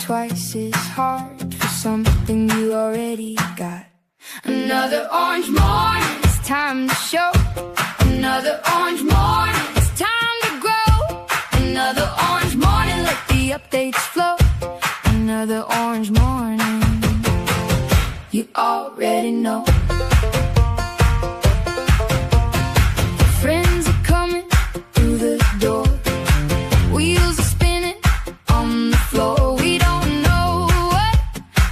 twice as hard for something you already got. Another orange morning, it's time to show. Another orange morning, it's time to grow. Another orange morning, let the updates flow. Another orange morning, you already know. Friends are coming through the door. Wheels are spinning on the floor. We don't know what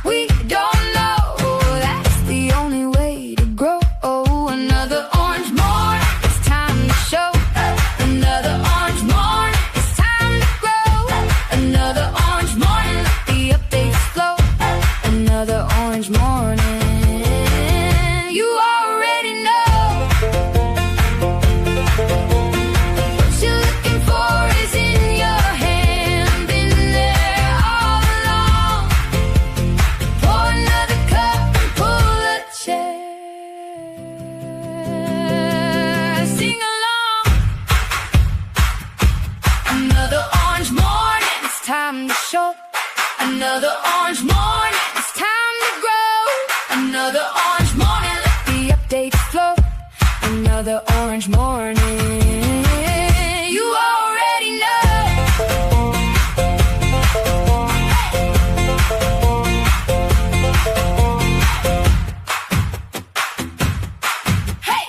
we don't know. That's the only way to grow. Another orange morning, it's time to show. Another orange morning, it's time to grow. Another orange morning, let the updates flow. Another orange morning, you already know. What you're looking for is in your hand. Been there all along. Pour another cup and pull a chair. Sing along. Another orange morning, it's time to show. Another orange morning, it's time to grow. Another orange morning, let the updates flow. Another orange morning, you already know. Hey!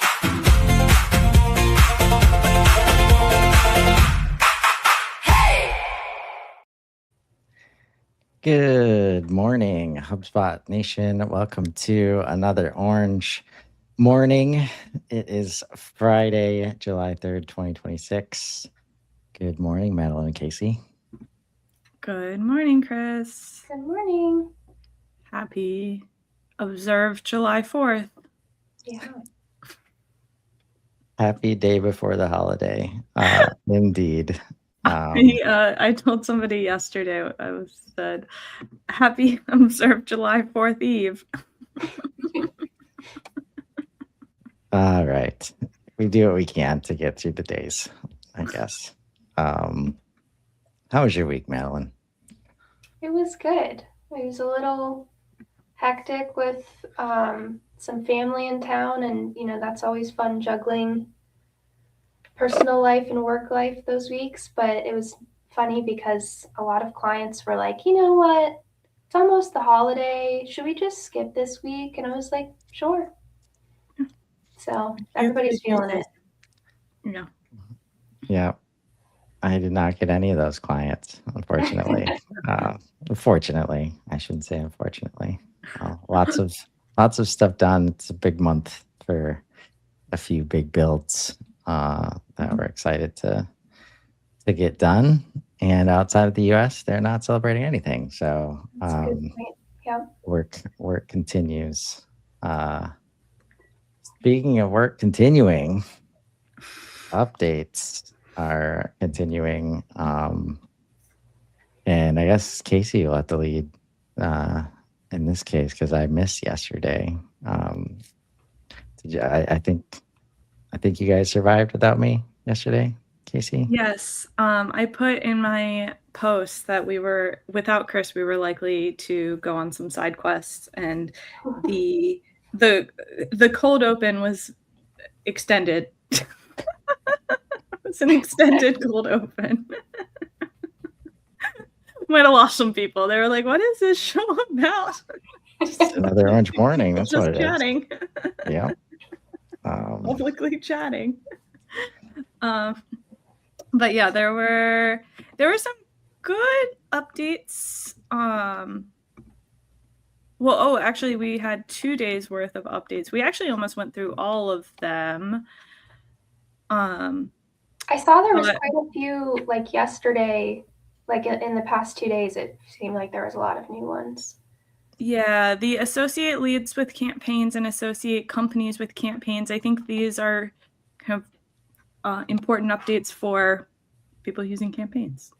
Hey! Good morning, HubSpot Nation. Welcome to another orange morning. It is Friday, July 3rd, 2026. Good morning, Madelyn and Casey. Good morning, Chris. Good morning. Happy observed July 4th. Yeah. Happy day before the holiday. Indeed. I told somebody yesterday, I said, happy observed July 4th Eve. All right. We do what we can to get through the days, I guess. How was your week, Madelyn? It was good. It was a little hectic with some family in town, and that's always fun, juggling personal life and work life those weeks. But it was funny because a lot of clients were like, you know what, it's almost the holiday, should we just skip this week? And I was like, sure. So everybody's feeling it. Yeah. Yeah. I did not get any of those clients, unfortunately. Fortunately, I shouldn't say unfortunately. Lots of stuff done. It's a big month for a few big builds that we're excited to get done. And outside of the U.S., they're not celebrating anything. So That's a good point. Yeah. work continues. Speaking of work continuing, updates are continuing. And I guess Casey will have to lead in this case because I missed yesterday. I think you guys survived without me yesterday, Casey? Yes. I put in my post that without Chris, we were likely to go on some side quests, and the cold open was extended. It's an extended cold open. Might have lost some people. They were like, what is this show about? Just another orange morning. That's just what it chatting. is. Yeah. Publicly chatting. But yeah, there were some good updates. Actually, we had 2 days worth of updates. We actually almost went through all of them. I saw there was quite a few, like yesterday, like in the past 2 days, it seemed like there was a lot of new ones. Yeah, the associate leads with campaigns and associate companies with campaigns. I think these are kind of important updates for people using campaigns.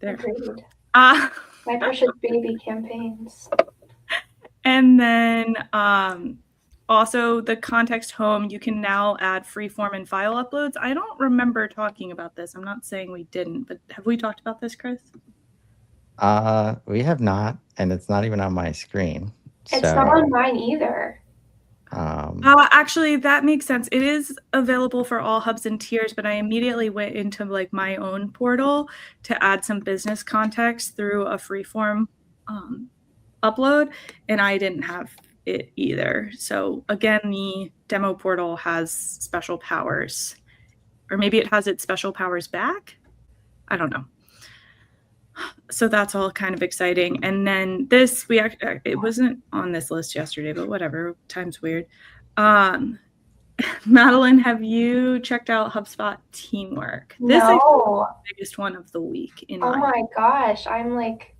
There. Agreed. My precious baby campaigns. And then also the context home, you can now add freeform and file uploads. I don't remember talking about this. I'm not saying we didn't, but have we talked about this, Chris? We have not, and it's not even on my screen. It's not on So, mine either. Actually, that makes sense. It is available for all hubs and tiers, but I immediately went into like my own portal to add some business context through a freeform upload, and I didn't have it either. So again, the demo portal has special powers, or maybe it has its special powers back. I don't know. So that's all kind of exciting. And then this, it wasn't on this list yesterday, but whatever. Time's weird. Madelyn, have you checked out HubSpot Teamwork? This is No. the biggest one of the week in Oh my gosh, I'm like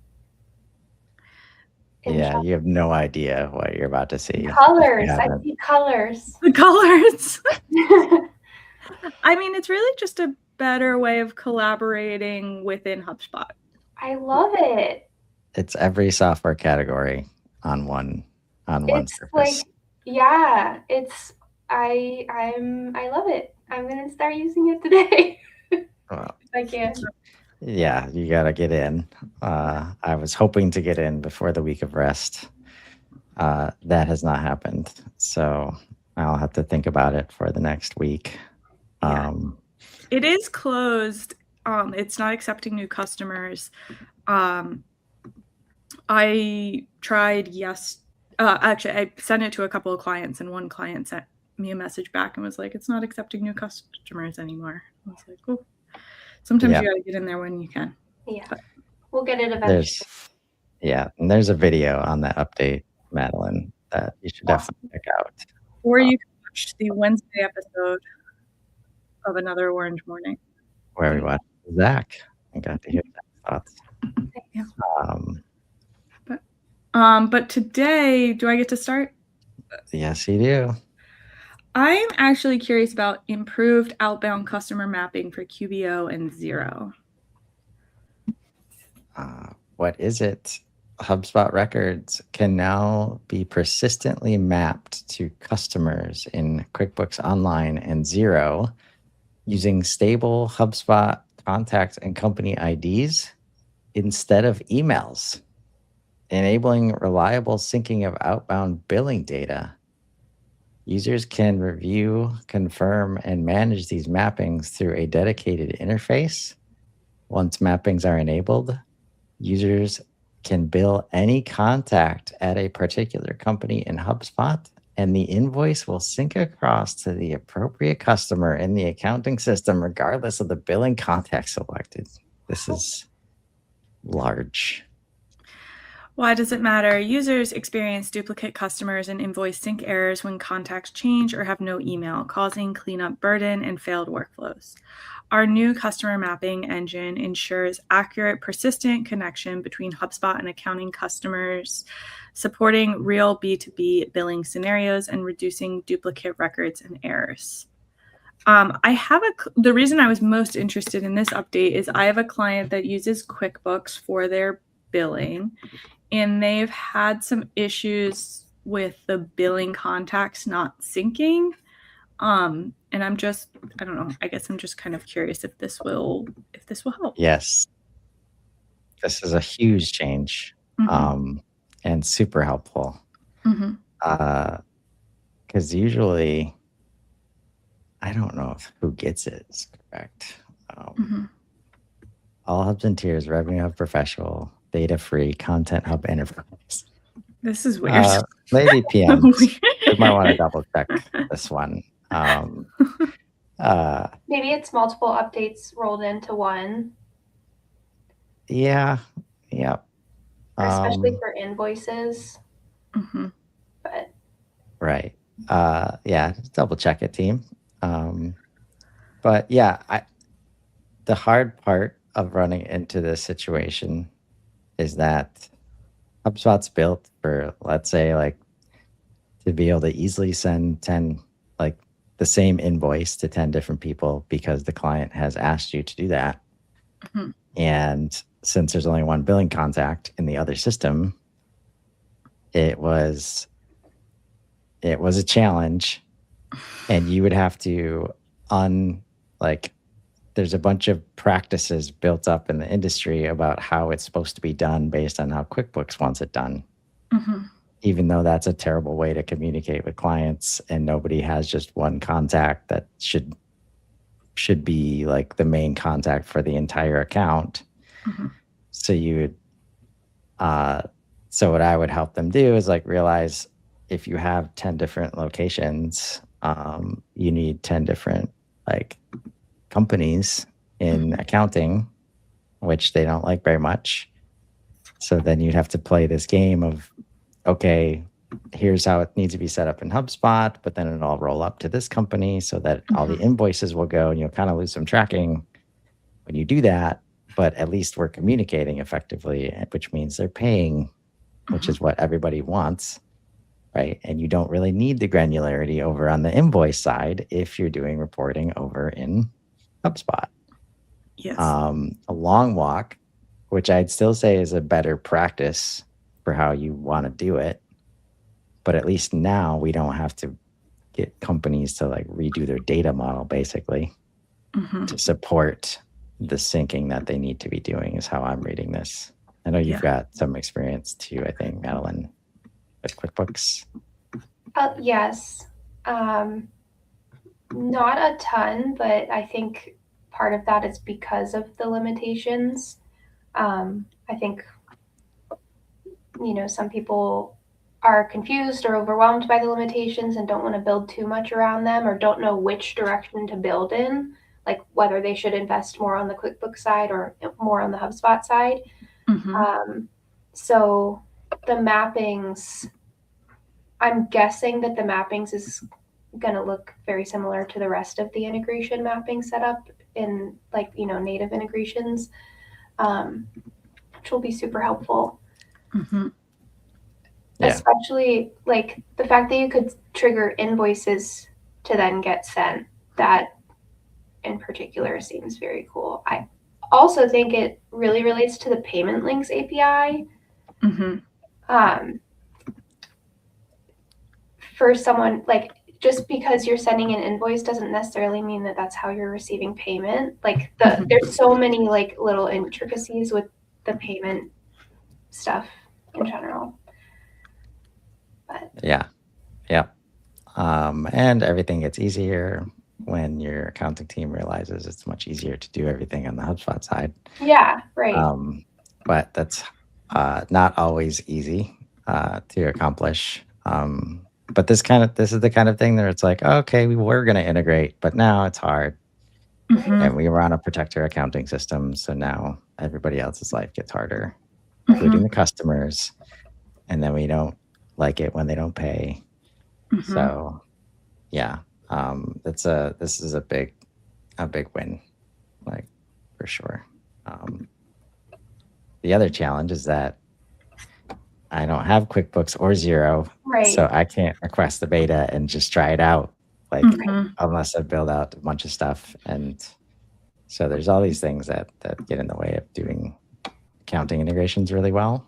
in yeah, shock. you have no idea what you're about to see. Colors. I haven't. see colors. The colors. I mean, it's really just a better way of collaborating within HubSpot. I love it. It's every software category on one It's surface. like, yeah, it's I love it. I'm gonna start using it today. Well, If I can. yeah, you got to get in. I was hoping to get in before the week of rest. That has not happened. So I'll have to think about it for the next week. Yeah. It is closed. It's not accepting new customers. I tried, actually, I sent it to a couple of clients, and one client sent me a message back and was like, it's not accepting new customers anymore. I was like, oh, sometimes you got to get in there when you can. Yeah, we'll get it eventually. And there's a video on that update, Madelyn, that you should definitely check out. Or you can watch the Wednesday episode of Another Orange Morning, where we watched Zach and got to hear Zach's thoughts. Yeah. But today, do I get to start? Yes, you do. I'm actually curious about improved outbound customer mapping for QBO and Zero. What is it? HubSpot records can now be persistently mapped to customers in QuickBooks Online and Zero using stable HubSpot contact and company IDs instead of emails, enabling reliable syncing of outbound billing data. Users can review, confirm, and manage these mappings through a dedicated interface. Once mappings are enabled, users can bill any contact at a particular company in HubSpot, and the invoice will sync across to the appropriate customer in the accounting system, regardless of the billing contact selected. This is large. Why does it matter? Users experience duplicate customers and invoice sync errors when contacts change or have no email, causing cleanup burden and failed workflows. Our new customer mapping engine ensures accurate, persistent connection between HubSpot and accounting customers, supporting real B2B billing scenarios and reducing duplicate records and errors. The reason I was most interested in this update is I have a client that uses QuickBooks for their billing, and they've had some issues with the billing contacts not syncing. And I don't know, I guess I'm just kind of curious if this will help. Yes. This is a huge change, and super helpful. Because usually, I don't know if who gets it is correct. All hubs and tiers, Revenue Hub Professional, Data Free, Content Hub Enterprise. This is weird. Maybe PMs. You might want to double check this one. Maybe it's multiple updates rolled into one. Yeah. Especially for invoices. But right. Just double check it, team. But yeah, the hard part of running into this situation is that HubSpot's built for, let's say, like, to be able to easily send 10, like, the same invoice to 10 different people because the client has asked you to do that. And since there's only one billing contact in the other system, it was a challenge, and you would have to there's a bunch of practices built up in the industry about how it's supposed to be done based on how QuickBooks wants it done. Mhm. Even though that's a terrible way to communicate with clients, and nobody has just one contact that should be like the main contact for the entire account. Mhm. So you would, so what I would help them do is like realize if you have 10 different locations, you need 10 different like companies in accounting, which they don't like very much. So then you'd have to play this game of, okay, here's how it needs to be set up in HubSpot, but then it'll all roll up to this company so that all the invoices will go, and you'll kind of lose some tracking when you do that. But at least we're communicating effectively, which means they're paying, which is what everybody wants, right? And you don't really need the granularity over on the invoice side if you're doing reporting over in HubSpot. Yes. A long walk, which I'd still say is a better practice for how you want to do it. But at least now we don't have to get companies to like redo their data model basically to support the syncing that they need to be doing, is how I'm reading this. I know you've got some experience too, I think, Madelyn, with QuickBooks. Yes. Not a ton, but I think part of that is because of the limitations. I think, some people are confused or overwhelmed by the limitations and don't want to build too much around them, or don't know which direction to build in, like whether they should invest more on the QuickBooks side or more on the HubSpot side. So the mappings, I'm guessing that the mappings is going to look very similar to the rest of the integration mapping setup in like, native integrations, which will be super helpful. Yeah. Especially like the fact that you could trigger invoices to then get sent. That in particular seems very cool. I also think it really relates to the payment links API. For someone, like, just because you're sending an invoice doesn't necessarily mean that that's how you're receiving payment. Like there's so many like little intricacies with the payment stuff in general. But Yeah. And everything gets easier when your accounting team realizes it's much easier to do everything on the HubSpot side. yeah, right. But that's not always easy to accomplish. But this is the kind of thing that it's like, okay, we were going to integrate, but now it's hard. And we run a protector accounting system, so now everybody else's life gets harder, including the customers. And then we don't like it when they don't pay. So, yeah, this is a big win, like for sure. The other challenge is that I don't have QuickBooks or Xero, Right. so I can't request the beta and just try it out, like unless I build out a bunch of stuff. And so there's all these things that get in the way of doing accounting integrations really well.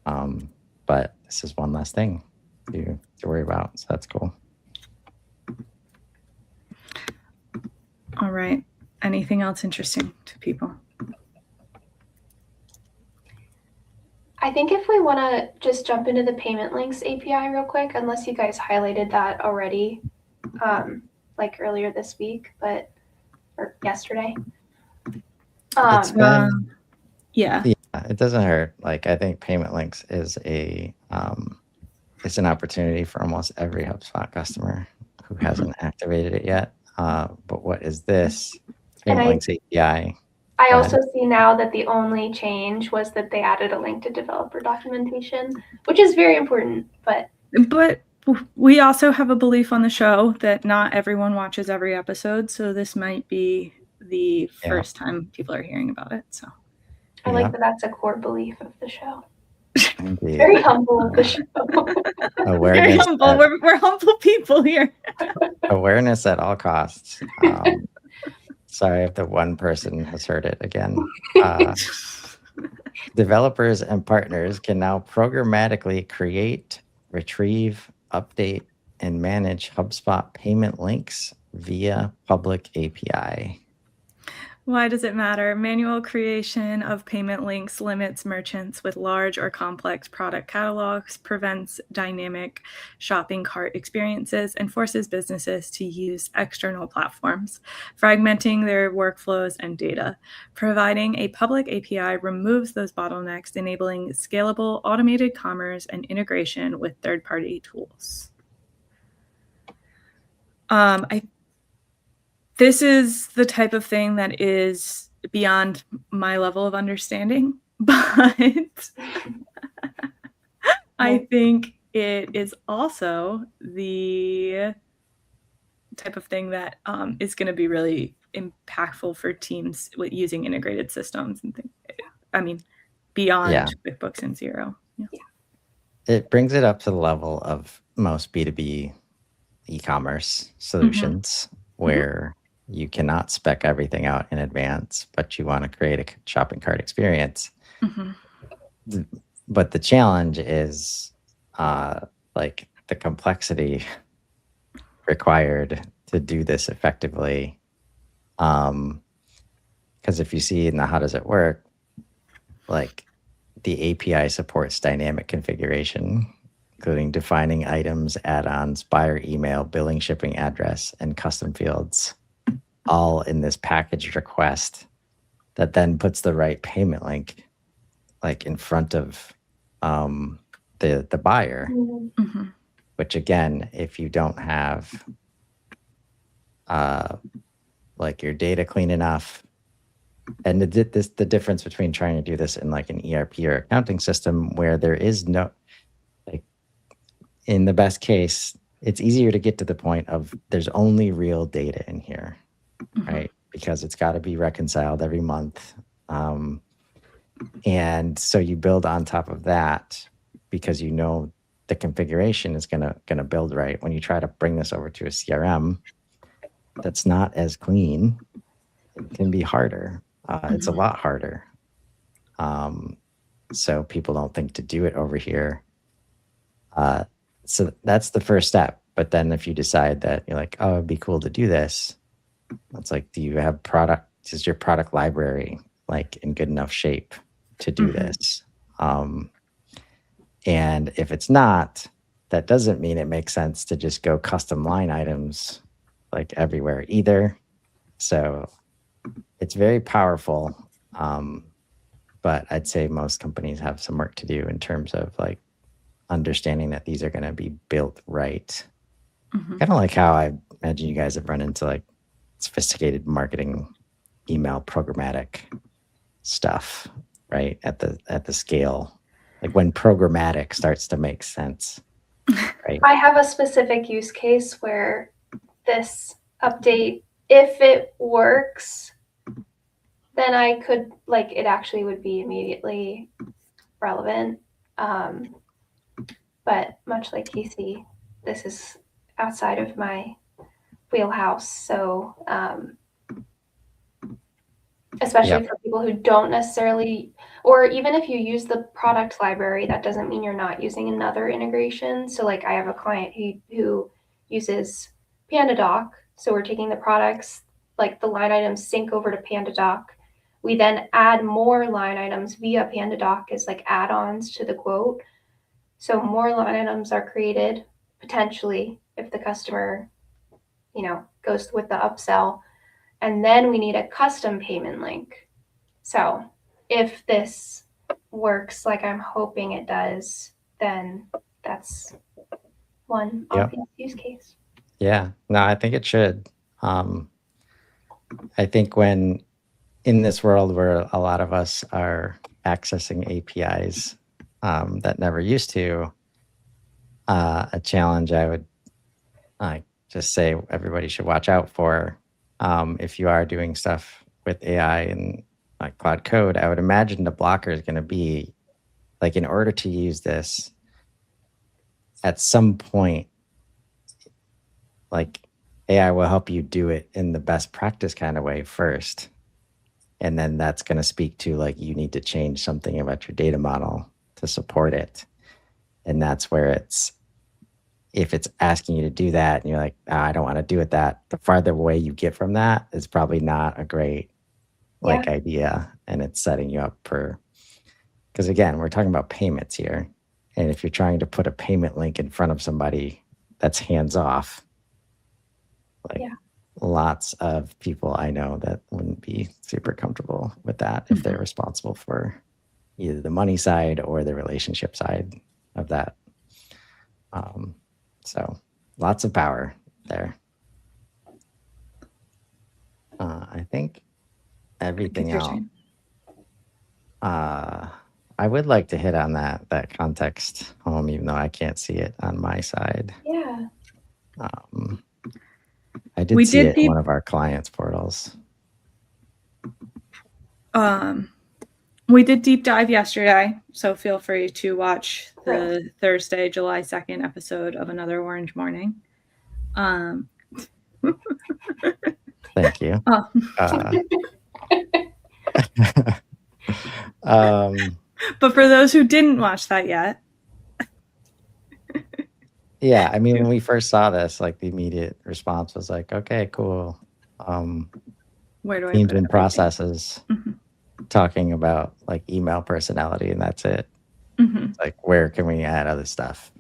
But this is one less thing to worry about, so that's cool. All right. Anything else interesting to people? I think if we want to just jump into the payment links API real quick, unless you guys highlighted that already, like earlier this week, or yesterday. It's been, Yeah. it doesn't hurt. Like, I think payment links is it's an opportunity for almost every HubSpot customer who hasn't activated it yet. But what is this? Payment links API. I also see now that the only change was that they added a link to developer documentation, which is very important. But we also have a belief on the show that not everyone watches every episode, so this might be the first time people are hearing about it. So I like that that's a core belief of the show. Indeed. Very humble of the show. Awareness. Very humble. We're humble people here. Awareness at all costs. Sorry if the one person has heard it again. Developers and partners can now programmatically create, retrieve, update, and manage HubSpot payment links via public API. Why does it matter? Manual creation of payment links limits merchants with large or complex product catalogs, prevents dynamic shopping cart experiences, and forces businesses to use external platforms, fragmenting their workflows and data. Providing a public API removes those bottlenecks, enabling scalable automated commerce and integration with third-party tools. This is the type of thing that is beyond my level of understanding, but I think it is also the type of thing that is going to be really impactful for teams with using integrated systems and things. I mean, beyond QuickBooks and Xero. Yeah. It brings it up to the level of most B2B e-commerce solutions where you cannot spec everything out in advance, but you want to create a shopping cart experience. But the challenge is like the complexity required to do this effectively. Because if you see in the how does it work, like the API supports dynamic configuration, including defining items, add-ons, buyer email, billing, shipping address, and custom fields, all in this packaged request that then puts the right payment link like in front of the buyer. Which again, if you don't have like your data clean enough, and the difference between trying to do this in like an ERP or accounting system where there is no, like in the best case, it's easier to get to the point of there's only real data in here, right? Because it's got to be reconciled every month. And so you build on top of that because you know the configuration is gonna build right. When you try to bring this over to a CRM that's not as clean, it can be harder. It's a lot harder. So people don't think to do it over here. So that's the first step. But then if you decide that you're like, oh, it'd be cool to do this, it's like, do you have product? Is your product library like in good enough shape to do this? And if it's not, that doesn't mean it makes sense to just go custom line items like everywhere either. So it's very powerful. But I'd say most companies have some work to do in terms of like understanding that these are going to be built right. Kind of like how I imagine you guys have run into like sophisticated marketing, email programmatic stuff, right? At the scale, like when programmatic starts to make sense, right? I have a specific use case where this update, if it works, then I could, like, it actually would be immediately relevant. But much like Casey, this is outside of my wheelhouse. So, especially for people who don't necessarily, or even if you use the product library, that doesn't mean you're not using another integration. So like I have a client who uses PandaDoc. So we're taking the products, like the line items sync over to PandaDoc. We then add more line items via PandaDoc as like add-ons to the quote. So more line items are created potentially if the customer, goes with the upsell. And then we need a custom payment link. So if this works like I'm hoping it does, then that's one obvious use case. Yeah, no, I think it should. I think when in this world where a lot of us are accessing APIs that never used to, a challenge I would just say everybody should watch out for. If you are doing stuff with AI and like Cloud Code, I would imagine the blocker is going to be like, in order to use this, at some point, like AI will help you do it in the best practice kind of way first. And then that's going to speak to like, you need to change something about your data model to support it. And that's where if it's asking you to do that and you're like, I don't want to do it, that the farther away you get from that is probably not a great like idea, and it's setting you up for, because again, we're talking about payments here. And if you're trying to put a payment link in front of somebody that's hands off, like lots of people I know that wouldn't be super comfortable with that if they're responsible for either the money side or the relationship side of that. So lots of power there. I think everything else. I would like to hit on that context home, even though I can't see it on my side. Yeah. I did see it in one of our clients' portals. We did deep dive yesterday, so feel free to watch the Thursday, July 2nd episode of Another Orange Morning. Thank you. But for those who didn't watch that yet. Yeah, I mean, when we first saw this, like the immediate response was like, okay, cool. Where do I teams put and processes talking about like email personality, and that's it. It's like, where can we add other stuff?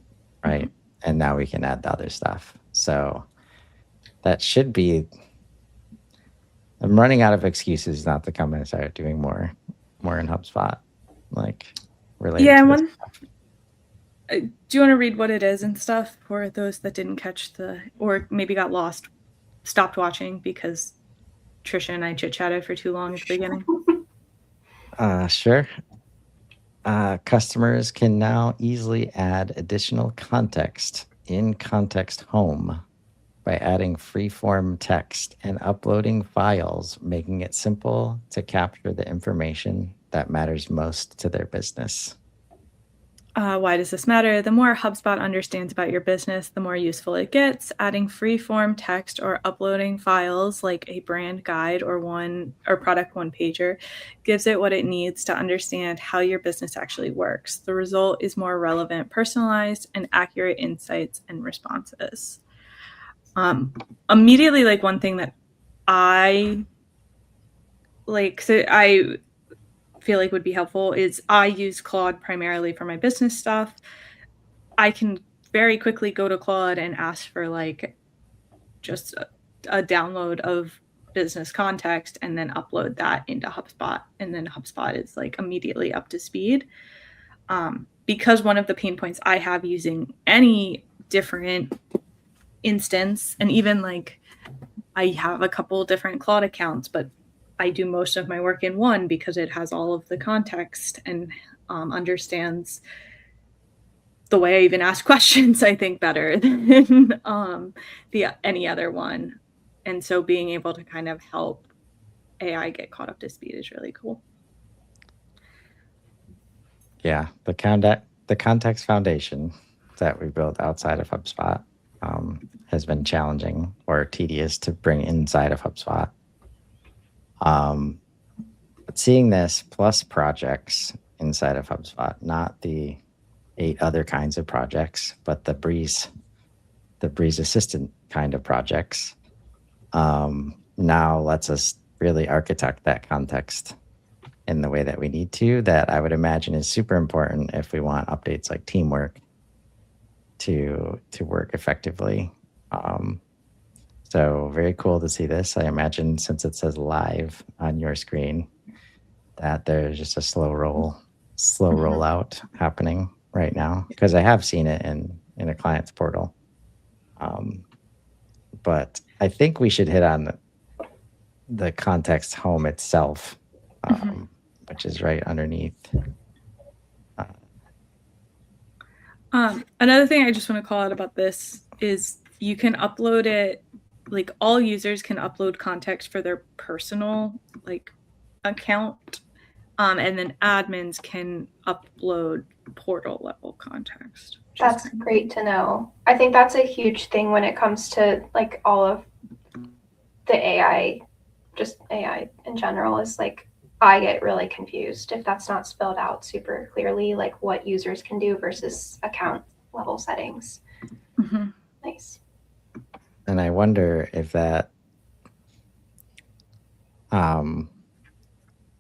Right. And now we can add the other stuff. So that should be, I'm running out of excuses not to come and start doing more in HubSpot, like related to this stuff. Do you want to read what it is and stuff for those that didn't catch or maybe got lost, stopped watching because Trisha and I chit-chatted for too long at the beginning? Sure. Customers can now easily add additional context in Context Home by adding free-form text and uploading files, making it simple to capture the information that matters most to their business. Why does this matter? The more HubSpot understands about your business, the more useful it gets. Adding free-form text or uploading files like a brand guide or product one-pager gives it what it needs to understand how your business actually works. The result is more relevant, personalized, and accurate insights and responses. Immediately, like one thing that I like, so I feel like would be helpful is I use Claude primarily for my business stuff. I can very quickly go to Claude and ask for like just a download of business context and then upload that into HubSpot. And then HubSpot is like immediately up to speed. Because one of the pain points I have using any different instance, and even like I have a couple different Claude accounts, but I do most of my work in one because it has all of the context and understands the way I even ask questions, I think, better than any other one. And so being able to kind of help AI get caught up to speed is really cool. Yeah, the context foundation that we built outside of HubSpot has been challenging or tedious to bring inside of HubSpot. But seeing this plus projects inside of HubSpot, not the 8 other kinds of projects, but the Breeze Assistant kind of projects, now lets us really architect that context in the way that we need to, that I would imagine is super important if we want updates like teamwork to work effectively. So very cool to see this. I imagine since it says live on your screen, that there's just a slow rollout happening right now, because I have seen it in a client's portal. But I think we should hit on the Context Home itself, which is right underneath. Another thing I just want to call out about this is you can upload it, like all users can upload context for their personal like account, and then admins can upload portal level context. That's great to know. I think that's a huge thing when it comes to like all of the AI, just AI in general, is like I get really confused if that's not spelled out super clearly, like what users can do versus account level settings. Nice. And I wonder if that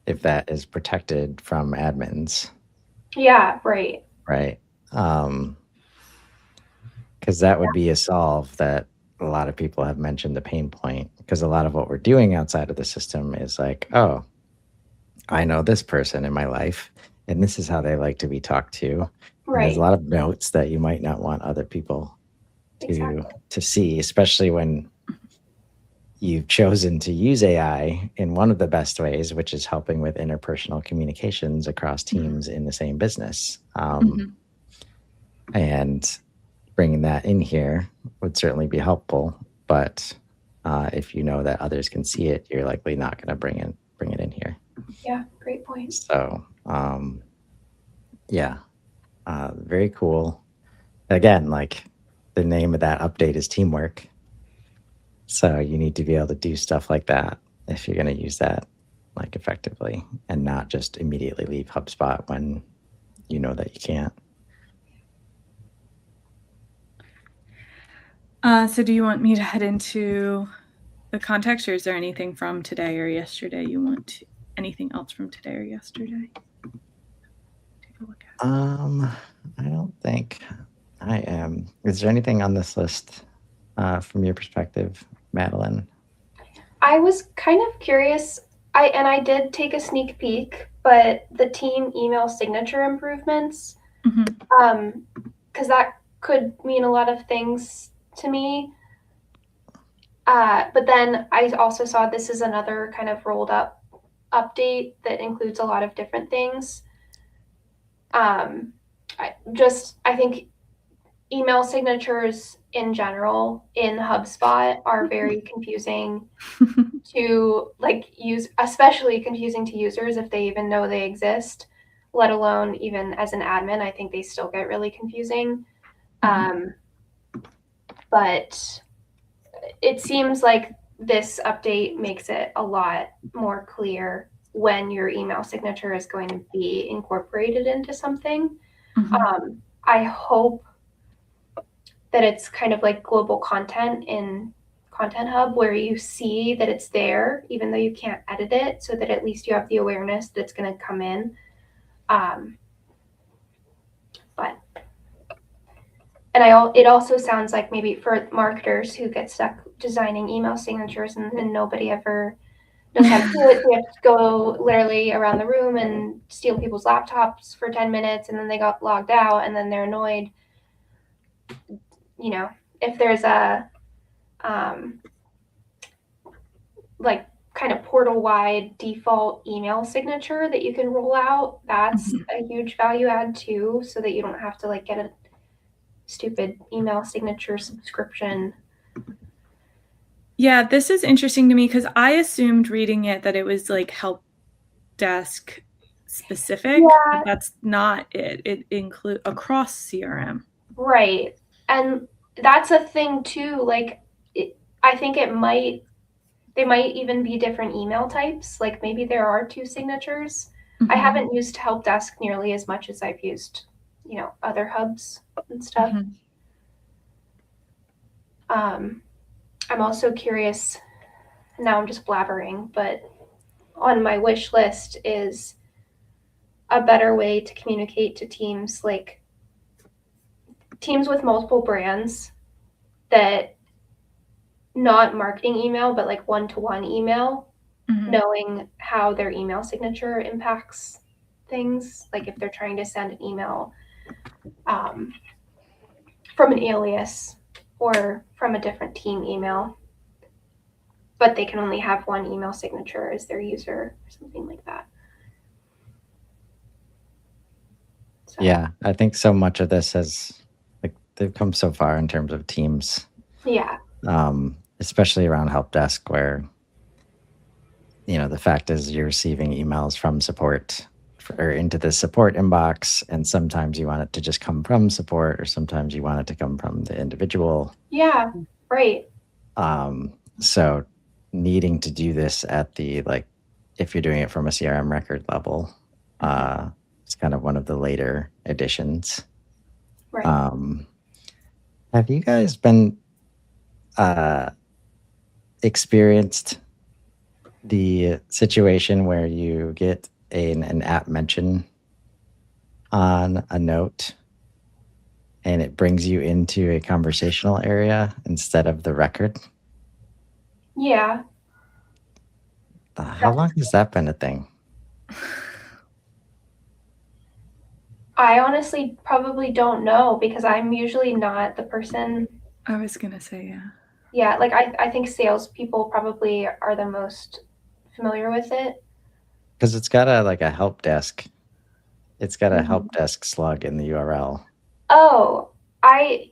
if that is protected from admins, Yeah, right. right? Because that would be a solve that a lot of people have mentioned the pain point, because a lot of what we're doing outside of the system is like, oh, I know this person in my life, and this is how they like to be talked to. And there's a Right. lot of notes that you might not want other people Exactly. to see, especially when you've chosen to use AI in one of the best ways, which is helping with interpersonal communications across teams in the same business. Mhm. And bringing that in here would certainly be helpful. But if you know that others can see it, you're likely not going to bring it in here. Yeah, great point. So yeah, very cool. Again, like the name of that update is teamwork. So you need to be able to do stuff like that if you're going to use that like effectively, and not just immediately leave HubSpot when you know that you can't. So do you want me to head into the context, or is there anything from today or yesterday you want to, anything else from today or yesterday? Take a look at. I don't think I am. Is there anything on this list from your perspective, Madelyn? I was kind of curious. I did take a sneak peek, but the team email signature improvements, Mhm. Because that could mean a lot of things to me. But then I also saw this is another kind of rolled up update that includes a lot of different things. I think email signatures in general in HubSpot are very confusing to like use, especially confusing to users if they even know they exist, let alone even as an admin. I think they still get really confusing. But it seems like this update makes it a lot more clear when your email signature is going to be incorporated into something. I hope that it's kind of like global content in Content Hub, where you see that it's there, even though you can't edit it, so that at least you have the awareness that it's going to come in. It also sounds like maybe for marketers who get stuck designing email signatures and nobody ever knows how to do it, they have to go literally around the room and steal people's laptops for 10 minutes, and then they got logged out, and then they're annoyed. You know, if there's a like kind of portal-wide default email signature that you can roll out, that's a huge value add too, so that you don't have to like get a stupid email signature subscription. Yeah, this is interesting to me because I assumed reading it that it was like help desk specific. Yeah. But that's not it. It includes across CRM. Right. And that's a thing too. Like, I think they might even be different email types. Like maybe there are two signatures. I haven't used help desk nearly as much as I've used, other hubs and stuff. I'm also curious, now I'm just blabbering, but on my wish list is a better way to communicate to teams, like teams with multiple brands, that not marketing email, but like one-to-one email, knowing how their email signature impacts things. Like if they're trying to send an email from an alias or from a different team email, but they can only have one email signature as their user or something like that. So. Yeah, I think so much of this has like they've come so far in terms of teams. Yeah. Especially around help desk, where the fact is you're receiving emails from support or into the support inbox, and sometimes you want it to just come from support, or sometimes you want it to come from the individual. Yeah, right. So needing to do this at the if you're doing it from a CRM record level, it's kind of one of the later additions. Right. Have you guys been experienced the situation where you get an app mention on a note and it brings you into a conversational area instead of the record. Yeah. How long has that been a thing? I honestly probably don't know because I'm usually not the person. I was gonna say, yeah. Yeah, like I think salespeople probably are the most familiar with it. Because it's got a help desk. It's got a Mhm. help desk slug in the URL. Oh,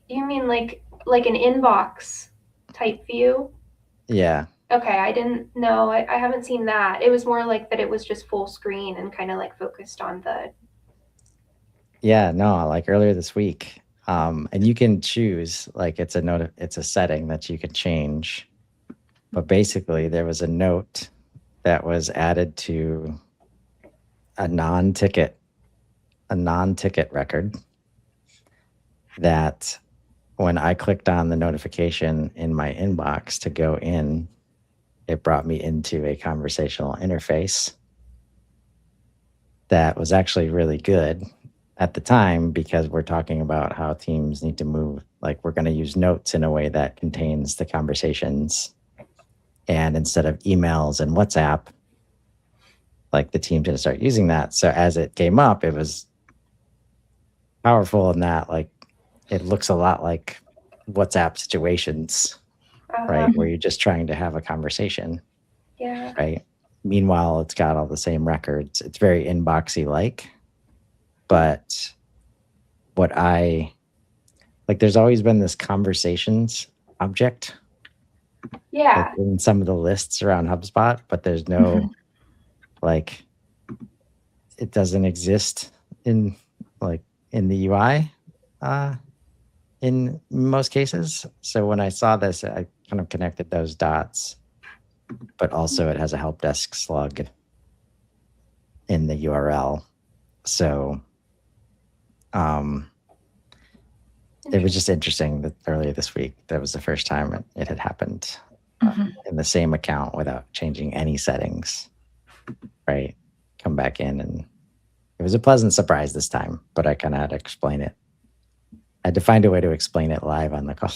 you mean like an inbox type view? Yeah. Okay, I didn't know. I haven't seen that. It was more like that it was just full screen and kind of like focused on the. Yeah, no, like earlier this week. And you can choose, like it's a setting that you can change. But basically there was a note that was added to a non-ticket record that when I clicked on the notification in my inbox to go in, it brought me into a conversational interface that was actually really good at the time because we're talking about how teams need to move. Like we're going to use notes in a way that contains the conversations. And instead of emails and WhatsApp, like the team didn't start using that. So as it came up, it was powerful in that like it looks a lot like WhatsApp situations, right? Where you're just trying to have a conversation. Yeah. Right. Meanwhile, it's got all the same records. It's very inboxy like, but what I like, there's always been this conversations object Yeah. like in some of the lists around HubSpot, but there's no like, it doesn't exist in the UI in most cases. So when I saw this, I kind of connected those dots, but also it has a help desk slug in the URL. So it was just interesting that earlier this week, that was the first time it had happened in the same account without changing any settings, right? Come back in, and it was a pleasant surprise this time, but I kind of had to explain it. I had to find a way to explain it live on the call.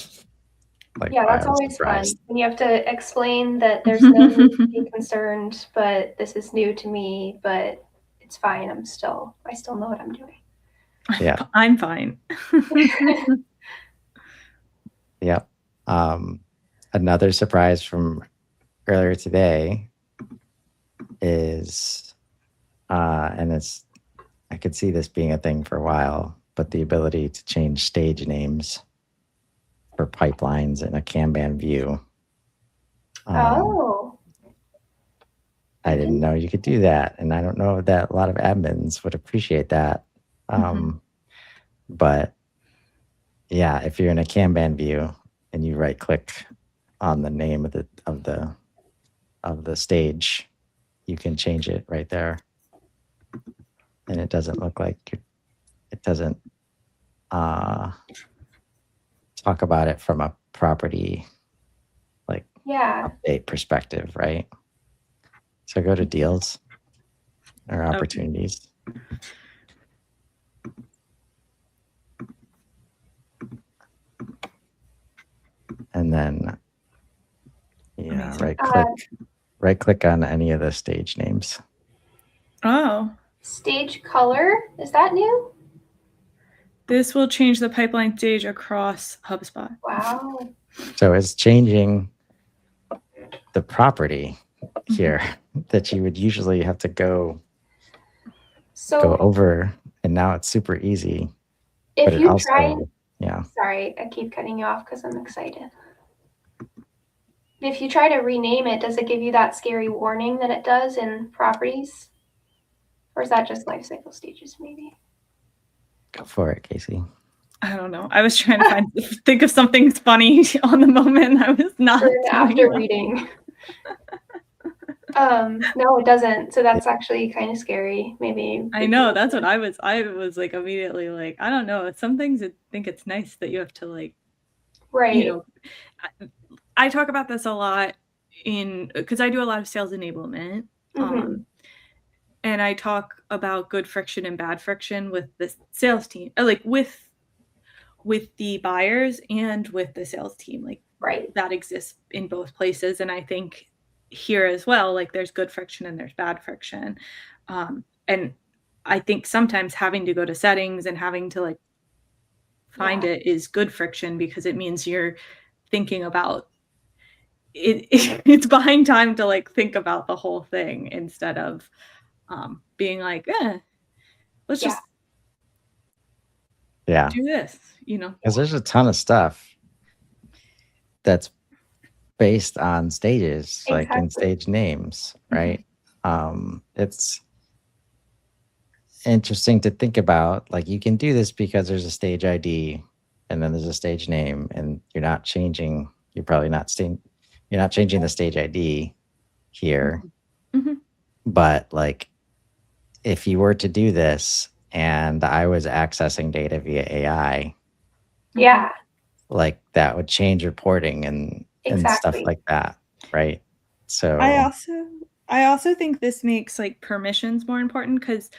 Like, Yeah, why that's I was always surprised. fun. And you have to explain that there's no need to be concerned, but this is new to me, but it's fine. I still know what I'm doing. Yeah. I'm fine. Yep. Another surprise from earlier today is, and I could see this being a thing for a while, but the ability to change stage names for pipelines in a Kanban view. Oh. I didn't know you could do that, and I don't know that a lot of admins would appreciate that. But yeah, if you're in a Kanban view and you right click on the name of the stage, you can change it right there, and it doesn't look like it doesn't talk about it from a property like update perspective, right? So go to deals or opportunities. And then right click on any of the stage names. Oh. Stage color, is that new? This will change the pipeline stage across HubSpot. Wow. So it's changing the property here that you would usually have to go over, and now it's super easy. If you try, yeah. Sorry, I keep cutting you off because I'm excited. If you try to rename it, does it give you that scary warning that it does in properties? Or is that just life cycle stages, maybe? Go for it, Casey. I don't know. I was trying to think of something funny on the moment. I was not after reading. No, it doesn't. So that's actually kind of scary. Maybe. I know. That's what I was like immediately like, I don't know. Some things I think it's nice that you have to like, right. You know, I talk about this a lot because I do a lot of sales enablement. Mhm. And I talk about good friction and bad friction with the sales team, like with the buyers and with the sales team. Like Right. that exists in both places. And I think here as well, like there's good friction and there's bad friction. And I think sometimes having to go to settings and having to like find Yeah. it is good friction because it means you're thinking about it. It's buying time to like think about the whole thing instead of being like, let's Yeah. just Yeah. do this, you know? Because there's a ton of stuff that's based on stages, like in Exactly. stage names, right? It's interesting to think about. Like you can do this because there's a stage ID and then there's a stage name, and you're not changing. You're probably not you're not changing the stage ID here. Mhm. But like, if you were to do this and I was accessing data via AI, Yeah. like that would change reporting and stuff Exactly. like that, right? So I also think this makes like permissions more important because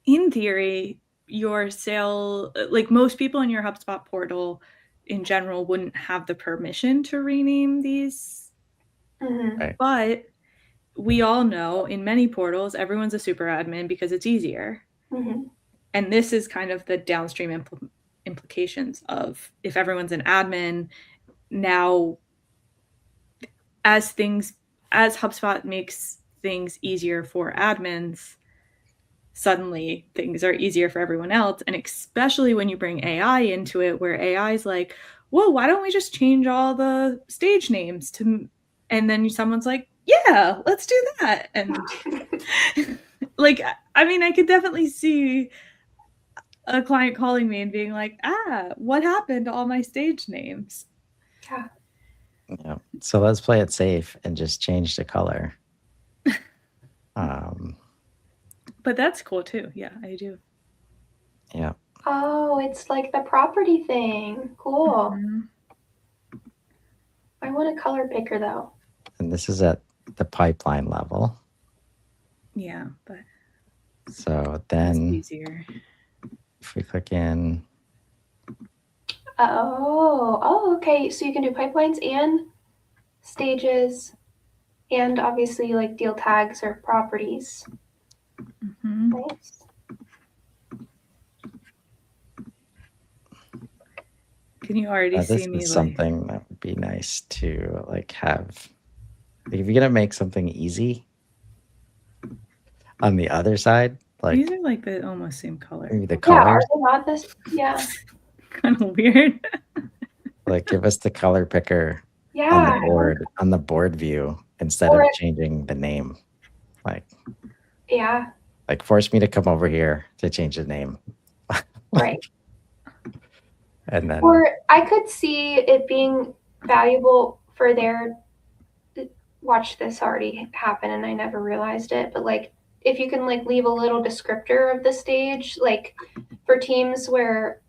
in theory, your like most people in your HubSpot portal in general wouldn't have the permission to rename these. Mhm. right. But we all know in many portals, everyone's a super admin because it's easier. Mhm. And this is kind of the downstream implications of if everyone's an admin, now as HubSpot makes things easier for admins, suddenly things are easier for everyone else. And especially when you bring AI into it, where AI is like, whoa, why don't we just change all the stage names to, and then someone's like, yeah, let's do that. And like, I mean, I could definitely see a client calling me and being like, what happened to all my stage names? Yeah. Yeah. So let's play it safe and just change the color. But that's cool too. Yeah, I do. Yeah. Oh, it's like the property thing. Cool. Mhm. I want a color picker though. And this is at the pipeline level. Yeah, but So it's then easier. if we click in, Oh, okay. So you can do pipelines and stages and obviously like deal tags or properties. Mhm. Nice. Can you already this see me is like something that would be nice to like have. Like if you're gonna make something easy on the other side, like these are like the almost same color. maybe the Yeah, are colors, they not this? Yeah. Kind of weird. like give us the color picker Yeah. on the board view instead Or of it- changing the name. Yeah. Like force me to come over here to change the name. Right. And then Or I could see it being valuable for their watch this already happen and I never realized it, but like if you can like leave a little descriptor of the stage, like for teams where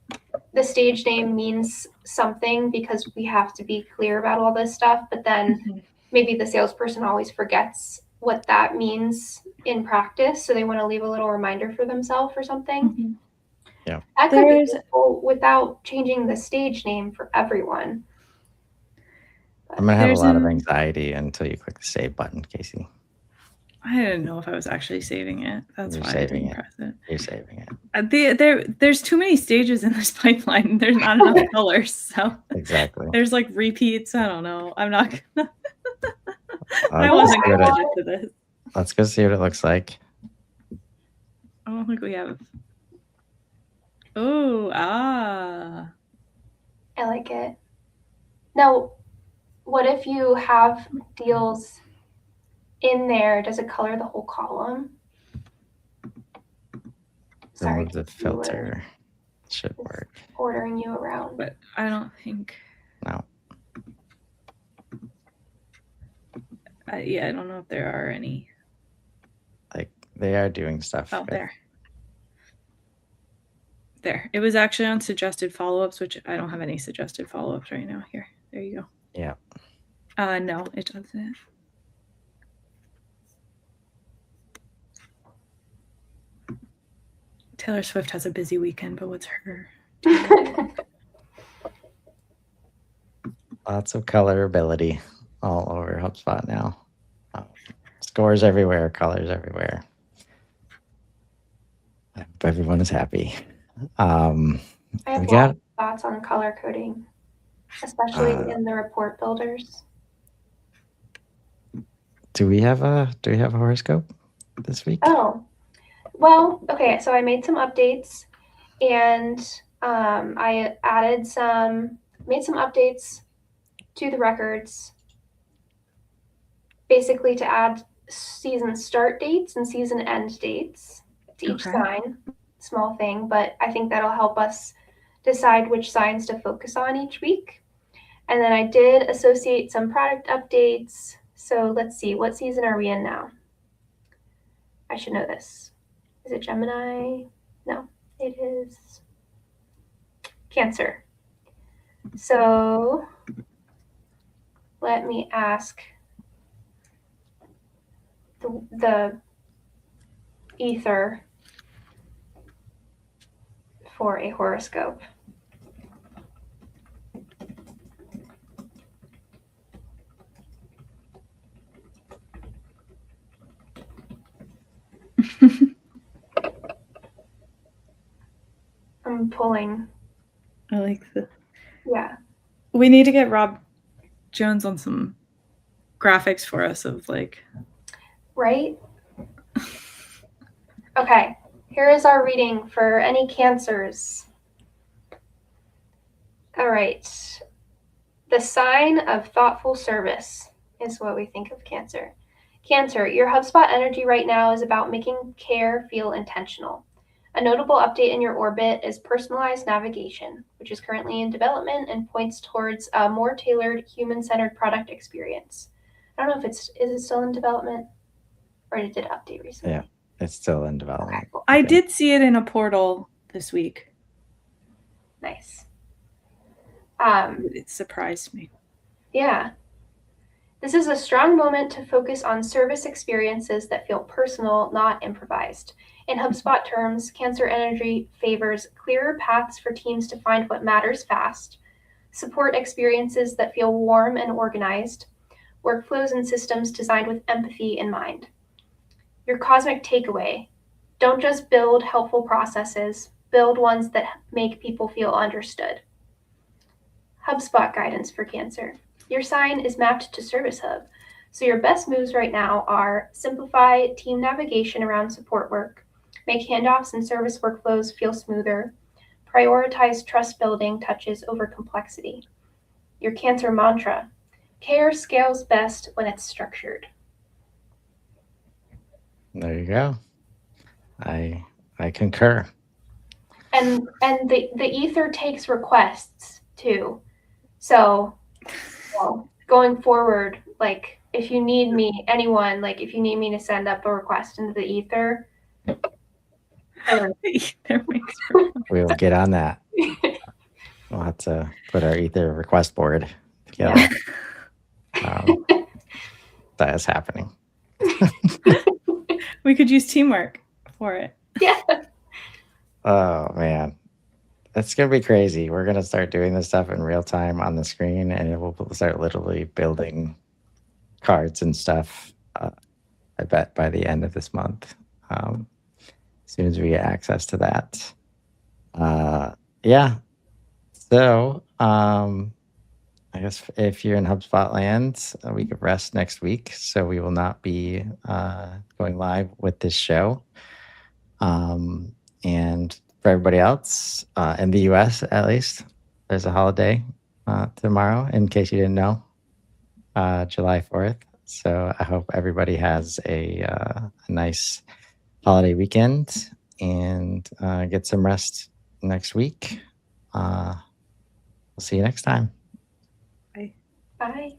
the stage name means something because we have to be clear about all this stuff, but then maybe the salesperson always forgets what that means in practice, so they want to leave a little reminder for themselves or something. Mhm. Yeah. That could be There's- useful without changing the stage name for everyone. I'm gonna have a There's lot of an- anxiety until you click the save button, Casey. I didn't know if I was actually saving it. That's You're why I saving didn't it. press it. You're saving it. There's too many stages in this pipeline. There's not enough colors, so Exactly. there's like repeats. I don't know. I'm not gonna. I Let's wasn't see what committed to this. Let's go see what it looks like. I don't think we have. Oh, I like it. Now, what if you have deals in there? Does it color the whole column? Sorry, Remove the Casey, we're filter. Should just work. ordering you around. but I don't think. No. Yeah, I don't know if there are any. Like they are doing stuff. Oh, with- there. There. It was actually on suggested follow-ups, which I don't have any suggested follow-ups right now. Here. There you go. Yeah. No, it doesn't. Taylor Swift has a busy weekend, but what's her? Lots of colorability all over HubSpot now. Scores everywhere, colors everywhere. I hope everyone is happy. I have We lots got of thoughts on color coding, especially in the report builders. do we have a horoscope this week? Oh, well, okay. So I made some updates, and I made some updates to the records, basically to add season start dates and season end dates to each Okay. sign. Small thing, but I think that'll help us decide which signs to focus on each week. And then I did associate some product updates. So let's see, what season are we in now? I should know this. Is it Gemini? No, it is Cancer. So let me ask the ether for a horoscope. I'm pulling. I like the. Yeah. We need to get Rob Jones on some graphics for us of like. Right? Okay, here is our reading for any Cancers. All right. The sign of thoughtful service is what we think of Cancer. Cancer, your HubSpot energy right now is about making care feel intentional. A notable update in your orbit is personalized navigation, which is currently in development and points towards a more tailored, human-centered product experience. I don't know if is it still in development, or did it update recently? Yeah, it's still in development. Okay, cool. I did see it in a portal this week. Nice. It surprised me. Yeah. This is a strong moment to focus on service experiences that feel personal, not improvised. In HubSpot terms, Cancer energy favors clearer paths for teams to find what matters fast, support experiences that feel warm and organized, workflows and systems designed with empathy in mind. Your cosmic takeaway: don't just build helpful processes, build ones that make people feel understood. HubSpot guidance for Cancer. Your sign is mapped to Service Hub, so your best moves right now are simplify team navigation around support work, make handoffs and service workflows feel smoother, prioritize trust building touches over complexity. Your Cancer mantra: care scales best when it's structured. There you go. I concur. And the ether takes requests too. So going forward, like if you need me, anyone, like if you need me to send up a request into the ether, we will get on that. We'll have to put our ether request board together. Yeah. That is happening. We could use teamwork for it. Yeah. Oh man, it's gonna be crazy. We're gonna start doing this stuff in real time on the screen, and it will start literally building cards and stuff. I bet by the end of this month, as soon as we get access to that. Yeah. So I guess if you're in HubSpot land, a week of rest next week. So we will not be going live with this show. And for everybody else, in the US at least, there's a holiday tomorrow, in case you didn't know, July 4th. So I hope everybody has a nice holiday weekend and get some rest next week. We'll see you next time. Bye. Bye.